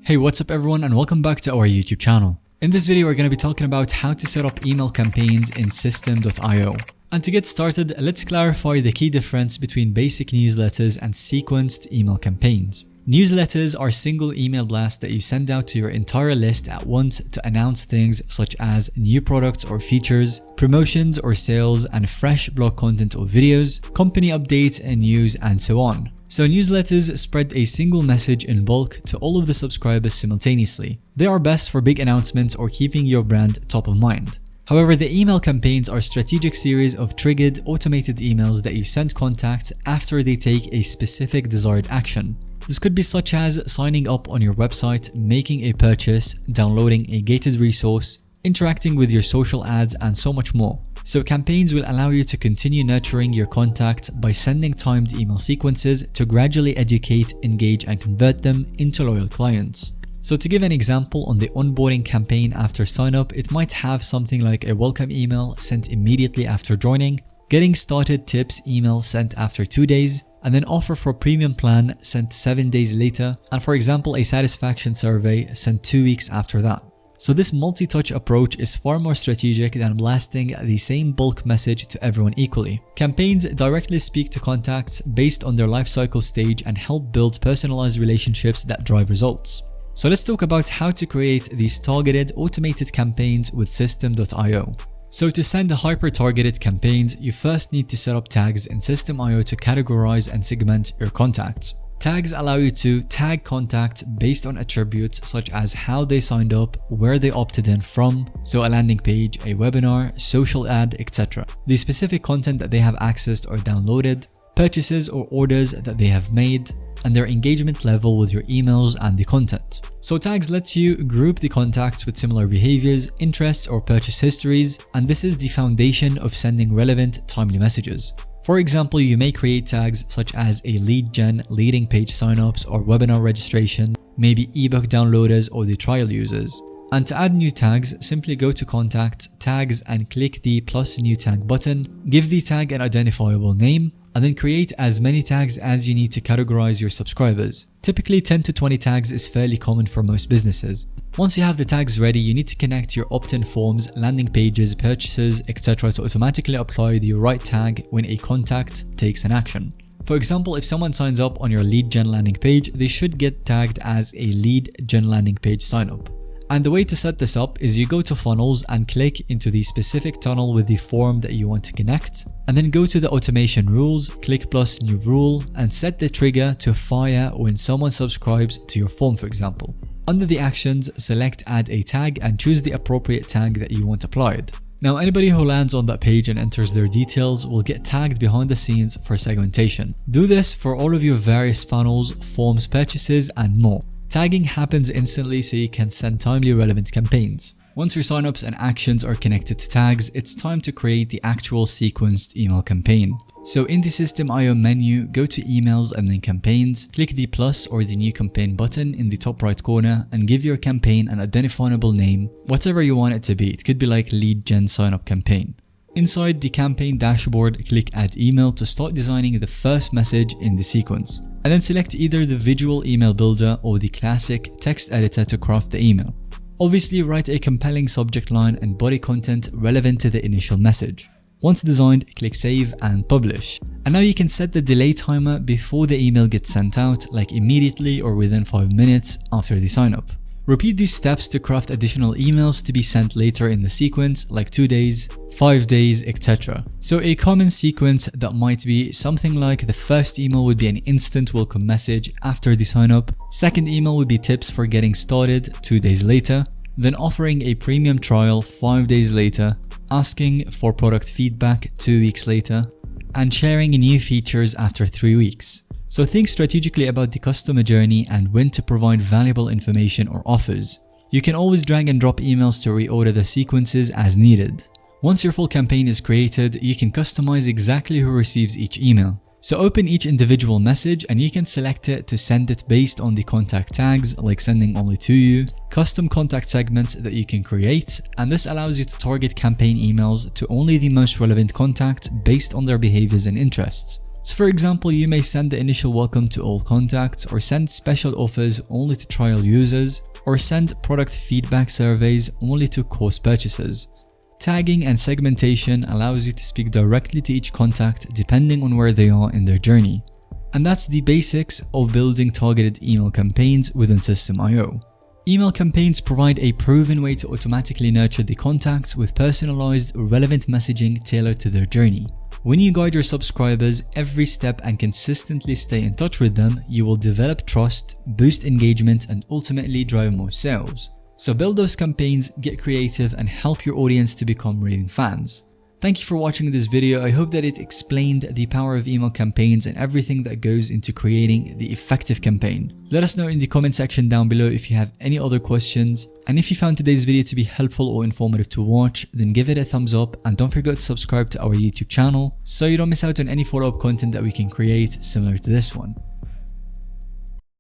Hey, what's up everyone and welcome back to our YouTube channel. In this video we're going to be talking about how to set up email campaigns in System.io. And to get started, let's clarify the key difference between basic newsletters and sequenced email campaigns. Newsletters are single email blasts that you send out to your entire list at once to announce things such as new products or features, promotions or sales, and fresh blog content or videos, company updates and news, and so on. So newsletters spread a single message in bulk to all of the subscribers simultaneously. They are best for big announcements or keeping your brand top of mind. However, the email campaigns are a strategic series of triggered automated emails that you send contacts after they take a specific desired action. This could be such as signing up on your website, making a purchase, downloading a gated resource, interacting with your social ads, and so much more. So campaigns will allow you to continue nurturing your contacts by sending timed email sequences to gradually educate, engage, and convert them into loyal clients. So to give an example on the onboarding campaign after sign up, it might have something like a welcome email sent immediately after joining, getting started tips email sent after 2 days, and then offer for premium plan sent 7 days later, and for example a satisfaction survey sent 2 weeks after that. So this multi-touch approach is far more strategic than blasting the same bulk message to everyone equally. Campaigns directly speak to contacts based on their lifecycle stage and help build personalized relationships that drive results. So let's talk about how to create these targeted automated campaigns with System.io. So to send hyper-targeted campaigns, you first need to set up tags in System.io to categorize and segment your contacts. Tags allow you to tag contacts based on attributes such as how they signed up, where they opted in from, so a landing page, a webinar, social ad, etc. The specific content that they have accessed or downloaded, purchases or orders that they have made, and their engagement level with your emails and the content. So tags lets you group the contacts with similar behaviors, interests, or purchase histories, and this is the foundation of sending relevant, timely messages. For example, you may create tags such as a lead gen, leading page signups, or webinar registration, maybe ebook downloaders or the trial users. And to add new tags, simply go to Contacts, Tags, and click the plus new tag button, give the tag an identifiable name, and then create as many tags as you need to categorize your subscribers. Typically 10 to 20 tags is fairly common for most businesses. Once you have the tags ready, you need to connect your opt-in forms, landing pages, purchases, etc. to automatically apply the right tag when a contact takes an action. For example, if someone signs up on your lead gen landing page, they should get tagged as a lead gen landing page signup. And the way to set this up is you go to funnels and click into the specific tunnel with the form that you want to connect, and then go to the automation rules, click plus new rule, and set the trigger to fire when someone subscribes to your form, for example. Under the actions, select add a tag and choose the appropriate tag that you want applied. Now anybody who lands on that page and enters their details will get tagged behind the scenes for segmentation. Do this for all of your various funnels, forms, purchases, and more. Tagging happens instantly so you can send timely relevant campaigns. Once your signups and actions are connected to tags, it's time to create the actual sequenced email campaign. So in the System.io menu, go to emails and then campaigns, click the plus or the new campaign button in the top right corner and give your campaign an identifiable name, whatever you want it to be. It could be like lead gen sign up campaign. Inside the campaign dashboard, click add email to start designing the first message in the sequence. And then select either the visual email builder or the classic text editor to craft the email. Obviously, write a compelling subject line and body content relevant to the initial message. Once designed, click save and publish. And now you can set the delay timer before the email gets sent out, like immediately or within 5 minutes after the sign up. Repeat these steps to craft additional emails to be sent later in the sequence, like 2 days, 5 days, etc. So a common sequence that might be something like the first email would be an instant welcome message after the sign up, second email would be tips for getting started 2 days later, then offering a premium trial 5 days later, asking for product feedback 2 weeks later, and sharing new features after 3 weeks. So think strategically about the customer journey and when to provide valuable information or offers. You can always drag and drop emails to reorder the sequences as needed. Once your full campaign is created, you can customize exactly who receives each email. So open each individual message and you can select it to send it based on the contact tags, like sending only to you, custom contact segments that you can create, and this allows you to target campaign emails to only the most relevant contacts based on their behaviors and interests. So for example, you may send the initial welcome to all contacts, or send special offers only to trial users, or send product feedback surveys only to course purchasers. Tagging and segmentation allows you to speak directly to each contact depending on where they are in their journey. And that's the basics of building targeted email campaigns within System.io. Email campaigns provide a proven way to automatically nurture the contacts with personalized, relevant messaging tailored to their journey. When you guide your subscribers every step and consistently stay in touch with them, you will develop trust, boost engagement, and ultimately drive more sales. So build those campaigns, get creative, and help your audience to become raving fans. Thank you for watching this video. I hope that it explained the power of email campaigns and everything that goes into creating the effective campaign. Let us know in the comment section down below if you have any other questions. And if you found today's video to be helpful or informative to watch, then give it a thumbs up and don't forget to subscribe to our YouTube channel so you don't miss out on any follow-up content that we can create similar to this one.